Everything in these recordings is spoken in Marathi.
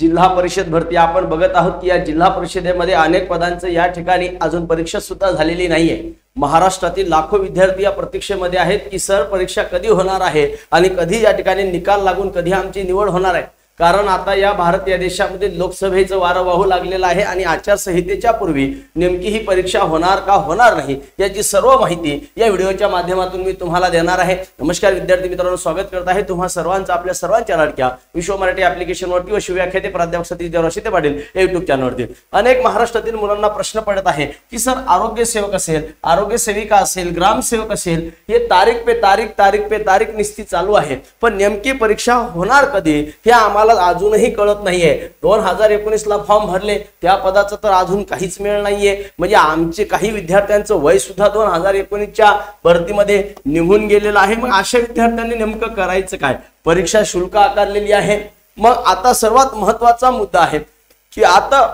जिल्हा परिषद भरती आपण बघत आहोत की या जिल्हा परिषदेमध्ये अनेक पदांचं या ठिकाणी अजून परीक्षा सुद्धा झालेली नाहीये। महाराष्ट्रातील लाखो विद्यार्थी या प्रतीक्षेमध्ये आहेत की सर परीक्षा कधी होणार आहे आणि कधी या ठिकाणी निकाल लागून कधी आमची निवड होणार आहे। कारण आता या भारत या देशामध्ये लोकसभेचं वारं वाहू लागलेलं आहे आणि आचारसंहितेच्या पूर्वी नेमकी ही परीक्षा होणार का होणार नाही याची सर्व माहिती या व्हिडिओच्या माध्यमातून मी तुम्हाला देणार आहे। नमस्कार विद्यार्थी मित्रांनो, स्वागत करत आहे तुम्हा सर्वांचं आपल्या सर्वांच्या लाडक्या विश्व मराठी ऍप्लिकेशनवरती व शिवव्याख्याते प्राध्यापक सतीश देवराशिते पाटील या युट्यूब चॅनलवरती। अनेक महाराष्ट्रातील मुलांना प्रश्न पडत आहे की सर आरोग्य सेवक असेल, आरोग्य सेविका असेल, ग्रामसेवक असेल, हे तारीख पे तारीख निश्चित चालू आहे, पण नेमकी परीक्षा होणार कधी हे आम्हाला अजूनही कळत नाहीये। 2019 ला फॉर्म भरले त्या पदाचं तर अजून काहीच मिळ नाहीये। म्हणजे आमचे काही विद्यार्थ्यांचं वय सुद्धा 2019च्या भरतीमध्ये निघून गेलेलं आहे। मग अशा विद्यार्थ्यांनी नेमकं करायचं काय? परीक्षा शुल्क आकारलेली आहे। मग आता सर्वात महत्त्वाचा मुद्दा आहे की आता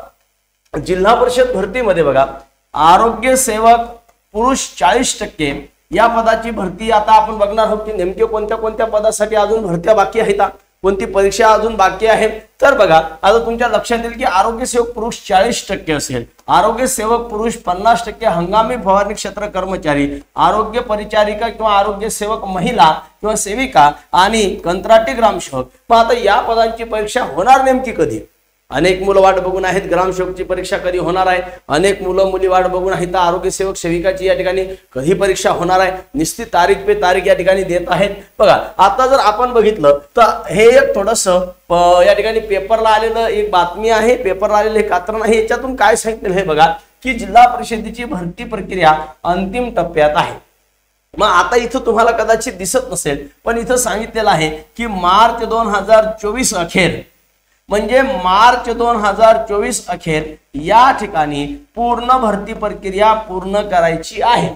जिल्हा परिषद भरतीमध्ये बघा, आरोग्य सेवक पुरुष 40% या पदाची भरती आता आपण बघणार आहोत की नेमके कोणत्या पदासाठी अजून भरत्या बाकी आहेत, कोणती परीक्षा अजून बाकी आहे। तर बघा, आता तुमच्या लक्षात येईल की आरोग्य सेवक पुरुष 40% असेल, आरोग्य सेवक पुरुष 50% हंगामी फवारणी क्षेत्र कर्मचारी, आरोग्य परिचारिका किंवा आरोग्य सेवक महिला किंवा सेविका आणि कंत्राटी ग्रामसेवक। मग आता या पदांची परीक्षा होणार नेमकी कधी? अनेक मुलं वाट बघून आहेत ग्रामसेवकची परीक्षा कधी होणार आहे, अनेक मुलं मुली वाट बघून आहेत आरोग्य सेवक सेविकाची या ठिकाणी कधी परीक्षा होणार आहे, निश्चित तारीख पे तारीख या ठिकाणी देत आहेत। बघा, आता जर आपण बघितलं तर हे एक थोडंसं या ठिकाणी पेपरला आलेलं एक बातमी आहे, पेपरला आलेलं हे कात्रण आहे। याच्यातून काय सांगितलं हे बघा की जिल्हा परिषदेची भरती प्रक्रिया अंतिम टप्प्यात आहे। मग आता इथं तुम्हाला कदाचित दिसत नसेल पण इथं सांगितलेलं आहे की मार्च 2024 अखेर, म्हणजे मार्च 2024 अखेर या ठिकाणी पूर्ण भरती प्रक्रिया पूर्ण करायची आहे।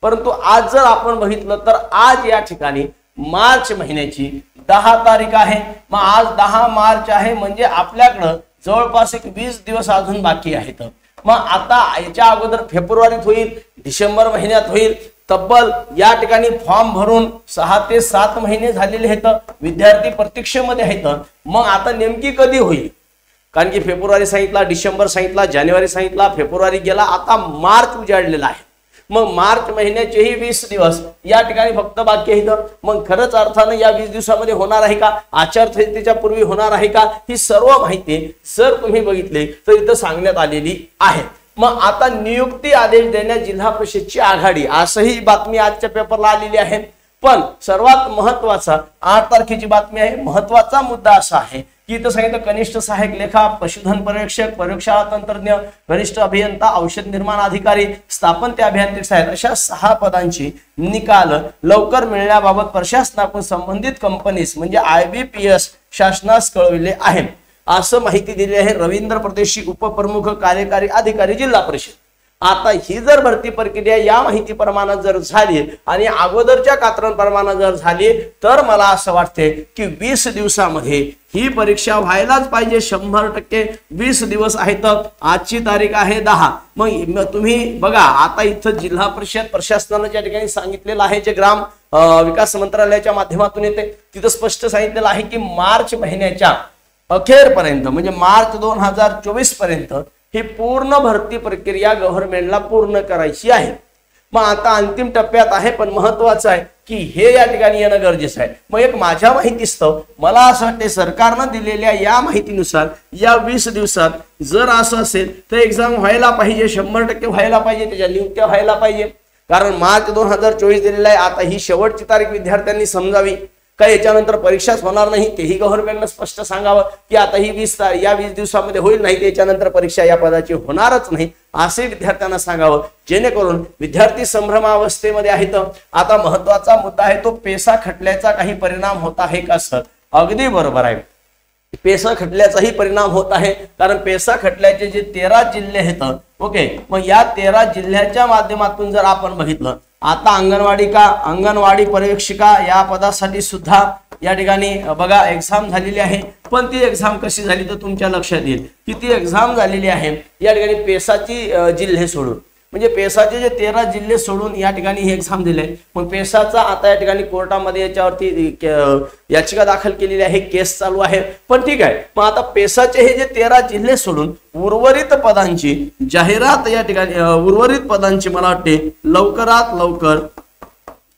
परंतु आज जर आपण बघितलं तर आज या ठिकाणी मार्च महिन्याची 10 तारीख आहे। मग आज 10 मार्च आहे, म्हणजे आपल्याकडं जवळपास एक 20 दिवस अजून बाकी आहेत। मग आता याच्या अगोदर फेब्रुवारीत होईल, डिसेंबर महिन्यात होईल, तब्बल या ठिकाणी फॉर्म भरून 6 ते 7 महिने झालेले आहेत, विद्यार्थी प्रतीक्षेमध्ये आहेत। मग आता नेमकी कधी होईल? कारण की फेब्रुवारी सांगितला, डिसेंबर सांगितला, जानेवारी सांगितला, फेब्रुवारी गेला, आता मार्च उजाडलेला आहे। मग मार्च महिन्याचेही 20 दिवस या ठिकाणी फक्त बाकी आहेत। मग खरंच अर्थानं या 20 दिवसामध्ये होणार आहे का? आचारसंहितेच्या पूर्वी होणार आहे का? ही सर्व माहिती जर तुम्ही बघितली तर इथं सांगण्यात आलेली आहे। मग आता नियुक्ती आदेश देण्यास जिल्हा परिषदची आघाडी, असंही बातमी आजच्या पेपरला आलेली आहे। पण सर्वात महत्वाचा 8 तारखेची बातमी आहे। महत्वाचा मुद्दा असा आहे की इथं सांगितलं कनिष्ठ सहाय्यक लेखा, पशुधन पर्यवेक्षक, प्रयोगशाळा तंत्रज्ञ, वरिष्ठ अभियंता, औषध निर्माण अधिकारी, स्थापन ते अभियांत्रिक सहाय्यक अशा 6 पदांची निकाल लवकर मिळण्याबाबत प्रशासनाकडून संबंधित कंपनीस म्हणजे IBPS शासनास कळविले आहे, असं माहिती दिली आहे रवींद्र प्रदेशी, उपप्रमुख कार्यकारी अधिकारी जिल्हा परिषद। आता ही जर भरती प्रक्रिया या माहिती प्रमाणात जर झाली आणि अगोदरच्या कात्रण प्रमाणात जर झाली तर मला असं वाटते की 20 दिवसामध्ये ही परीक्षा व्हायलाच पाहिजे। 100% 20 दिवस आहेत, आजची तारीख आहे 10। मग तुम्ही बघा, आता इथं जिल्हा परिषद प्रशासनाने ज्या ठिकाणी सांगितलेलं आहे, जे ग्राम विकास मंत्रालयाच्या माध्यमातून येते, तिथं स्पष्ट सांगितलेलं आहे की मार्च महिन्याच्या अखेरपर्यंत म्हणजे मार्च 2024 पर्यंत ही पूर्ण भरती प्रक्रिया गव्हर्नमेंटला पूर्ण करायची आहे। मग आता अंतिम टप्प्यात आहे, पण महत्वाचं आहे की हे या ठिकाणी येणं गरजेचं आहे। मग एक माझ्या माहितीस्तव मला असं वाटते सरकारनं दिलेल्या या माहितीनुसार या 20 दिवसात जर असं असेल तर एक्झाम व्हायला पाहिजे, 100% व्हायला पाहिजे, त्याच्या नियुक्त्या व्हायला पाहिजे। कारण मार्च 2024 दिलेला आहे, आता ही शेवटची तारीख विद्यार्थ्यांनी समजावी। काय याच्यानंतर परीक्षाच होणार नाही तेही गव्हर्नमेंटने स्पष्ट सांगावं की आता ही 20 दिवसामध्ये होईल, नाही त्याच्यानंतर परीक्षा या पदाची होणारच नाही असे विद्यार्थ्यांना सांगावं, जेणेकरून विद्यार्थी संभ्रमावस्थेमध्ये आहेत। आता महत्वाचा मुद्दा आहे तो पेसा खटल्याचा काही परिणाम होत आहे का सर? अगदी बरोबर आहे, पेसा खटल्याचाही परिणाम होत आहे। कारण पेसा खटल्याचे जे 13 जिल्हे आहेत, ओके, मग या 13 जिल्ह्याच्या माध्यमातून जर आपण बघितलं, आता अंगणवाडी पर्यवेक्षिका या पदासाठी सुद्धा या ठिकाणी बघा एक्झाम झालेली आहे। पण ती एक्झाम कशी झाली तर तुमच्या लक्षात येईल की ती एक्झाम झालेली आहे या ठिकाणी पेसाची जिल्हे सोडून। म्हणजे पेसाचे जे 13 जिल्हे सोडून या ठिकाणी ही एक्झाम दिले। मग पेसाचा आता या ठिकाणी कोर्टामध्ये याच्यावरती याचिका दाखल केलेली आहे, केस चालू आहे। पण ठीक आहे, मग आता पेसाचे हे जे 13 जिल्हे सोडून उर्वरित पदांची जाहिरात या ठिकाणी उर्वरित पदांची मला वाटते लवकरात लवकर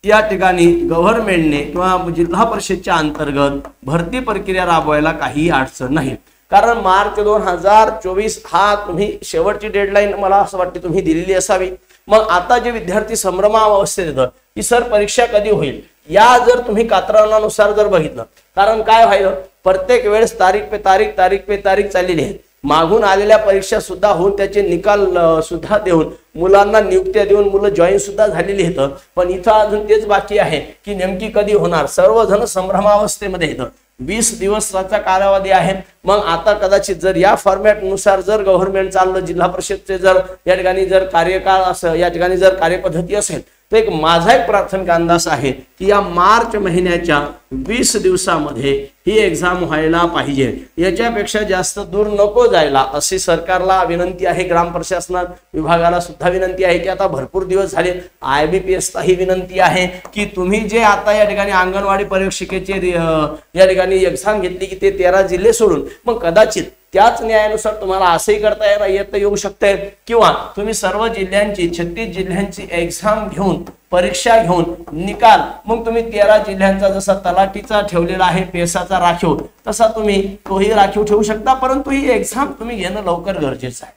या ठिकाणी गव्हर्नमेंटने किंवा जिल्हा परिषदच्या अंतर्गत भरती प्रक्रिया राबवायला काही अडचण नाही। कारण मार्च 2024 हा तुम्ही शेवटची डेडलाईन मला असं वाटते तुम्ही दिलेली असावी। मग आता जे विद्यार्थी संभ्रमावस्थेत येतं की सर परीक्षा कधी होईल, या जर तुम्ही कात्रणानुसार जर बघितलं, कारण काय व्हायलं प्रत्येक वेळेस तारीख पे तारीख चाललेली आहे। मागून आलेल्या परीक्षा सुद्धा होऊन त्याचे निकाल सुद्धा देऊन मुलांना नियुक्त्या देऊन मुलं जॉईन सुद्धा झालेली आहेत। पण इथं अजून तेच बाकी आहे की नेमकी कधी होणार, सर्वजण संभ्रमावस्थेमध्ये येतं। 20 दिवसाचा कालावधी आहे। मग आता कदाचित जर या फॉर्मॅट नुसार जर गव्हर्नमेंट चाललं, जिल्हा परिषदचे जर या ठिकाणी जर कार्यकाळ असं या ठिकाणी जर कार्यपद्धती असेल, तर एक माझा एक प्राथमिक अंदाज आहे की या मार्च महिन्याच्या 20 दिवसामध्ये ही एक्झाम व्हायला पाहिजे। याच्यापेक्षा जास्त दूर नको जायला अशी सरकारला विनंती आहे, ग्राम प्रशासन विभागाला सुद्धा विनंती आहे की आता भरपूर दिवस झाले। IBPSला ही विनंती आहे की तुम्ही जे आता या ठिकाणी अंगणवाडी परीक्षकेचे या ठिकाणी एक्झाम घेतली की ते 13 जिल्हे सोडून मग कदाचित त्याच न्यायानुसार तुम्हाला असंही करता येऊ शकते किंवा तुम्ही सर्व जिल्ह्यांची 36 जिल्ह्यांची एक्झाम घेऊन परीक्षा घेऊन निकाल मग तुम्ही 13 जिल्ह्यांचा जसा तलाठीचा ठेवलेला आहे पेसाचा राखीव तसा तुम्ही तोही राखीव ठेवू शकता। परंतु ही एक्झाम तुम्ही घेणं लवकर गरजेचं आहे।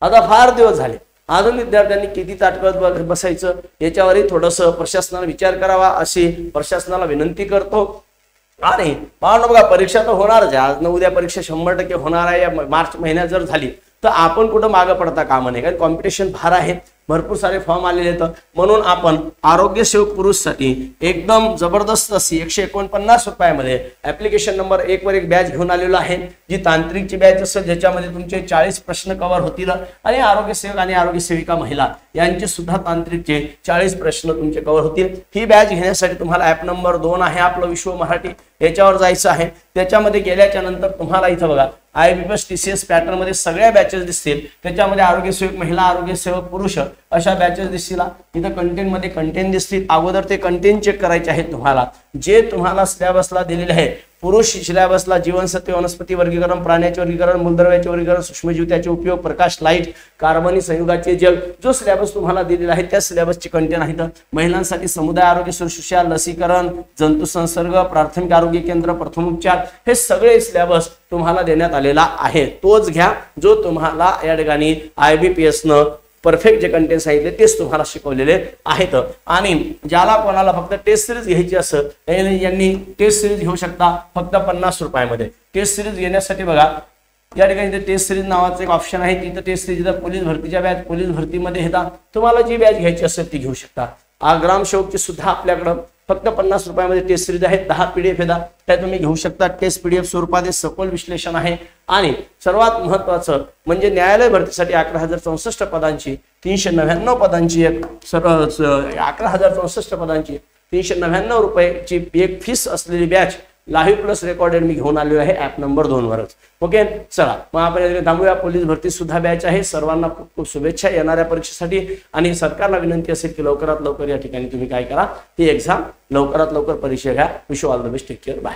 आता फार दिवस झाले, अजून विद्यार्थ्यांनी किती ताटकळत बसायचं याच्यावरही थोडंसं प्रशासनाने विचार करावा अशी प्रशासनाला विनंती करतो। आणि पाहणं बघा, परीक्षा तर होणारच आहे, आज न उद्या परीक्षा 100% होणार आहे। या मार्च महिन्यात जर झाली तर आपण कुठं मागं पडता कामा नये, कारण कॉम्पिटिशन फार आहे, भरपूर सारे फॉर्म आलेले आहेत। म्हणून आपण आरोग्य सेवक पुरुषसाठी एकदम जबरदस्त अशी 149 रुपयामध्ये ऍप्लिकेशन नंबर 1 वर एक बॅच घेऊन आलेलो आहे, जी तांत्रिकची बॅच असेल, ज्याच्यामध्ये तुमचे 40 प्रश्न कव्हर होतील आणि आरोग्य सेवक आणि आरोग्य सेविका महिला यांचे सुद्धा तांत्रिकचे 40 प्रश्न तुमचे कव्हर होतील। ही बॅच घेण्यासाठी तुम्हाला ऍप नंबर 2 आहे आपलं विश्व मराठी, याच्यावर जायचं आहे। त्याच्यामध्ये गेल्याच्या नंतर तुम्हाला इथं बघा IBPS TCS पॅटर्न मध्ये सगळ्या बॅचेस दिसतील। त्याच्यामध्ये आरोग्य सेवक महिला, आरोग्य सेवक पुरुष अशा बॅचेस दिसतील। इथं कंटेंट मध्ये कंटेंट दिसतील। अगोदर ते कंटेंट चेक करायचे आहेत तुम्हाला, जे तुम्हाला सिलेबसला दिलेले आहे। पुरुष सिलेबसला जीवनसत्व, वनस्पती वर्गीकरण, प्राण्याचे वर्गीकरण, मूलद्रव्याचे वर्गीकरण, सूक्ष्मजीव त्याचे उपयोग, प्रकाश, लाईट, कार्बनी संयुगाचे जग, जो सिलेबस तुम्हाला दिलेला आहे त्या सिलेबसचे कंटेंट आहेत। महिलांसाठी समुदाय आरोग्य सुश्रूषा, लसीकरण, जंतू संसर्ग, प्राथमिक आरोग्य केंद्र, प्रथमोपचार, हे सगळे सिलेबस तुम्हाला देण्यात आलेला आहे। तोच घ्या जो तुम्हाला या ठिकाणी IBPS न परफेक्ट जे कंटेंट सांगितले तेच तुम्हाला शिकवलेले आहेत। आणि ज्याला कोणाला फक्त टेस्ट सिरीज घ्यायची असेल यांनी टेस्ट सिरीज घेऊ शकता फक्त 50 रुपयामध्ये। टेस्ट सिरीज घेण्यासाठी बघा या ठिकाणी टेस्ट सिरीज नावाचं एक ऑप्शन आहे, तिथं टेस्ट सिरीज पोलीस भरतीच्या बॅच, पोलीस भरतीमध्ये येतात, तुम्हाला जी बॅच घ्यायची असेल ती घेऊ शकता। ग्राम सेवकची सुद्धा आपल्याकडं फक्त 50 रुपयामध्ये टेस्ट सिरीज आहे, 10 PDF येतात, त्या तुम्ही घेऊ शकता। टेस्ट PDF स्वरूपात सखोल विश्लेषण आहे। आणि सर्वात महत्त्वाचं म्हणजे न्यायालय भरतीसाठी 11,064 पदांची 399 पदांची एक 11,064 पदांची 399 रुपयाची एक फीस असलेली बॅच लाईव्ह प्लस रेकॉर्डेड मी घेऊन आलेलो आहे ऍप नंबर 2 वरच। ओके, चला मग आपण थांबूया। पोलीस भरती सुद्धा बॅच आहे। सर्वांना खूप खूप शुभेच्छा येणाऱ्या परीक्षेसाठी। आणि सरकारला विनंती असेल की लवकरात लवकर या ठिकाणी तुम्ही काय करा, ही एक्झाम लवकरात लवकर परीक्षा घ्या। Wish you all the best, take care, bye.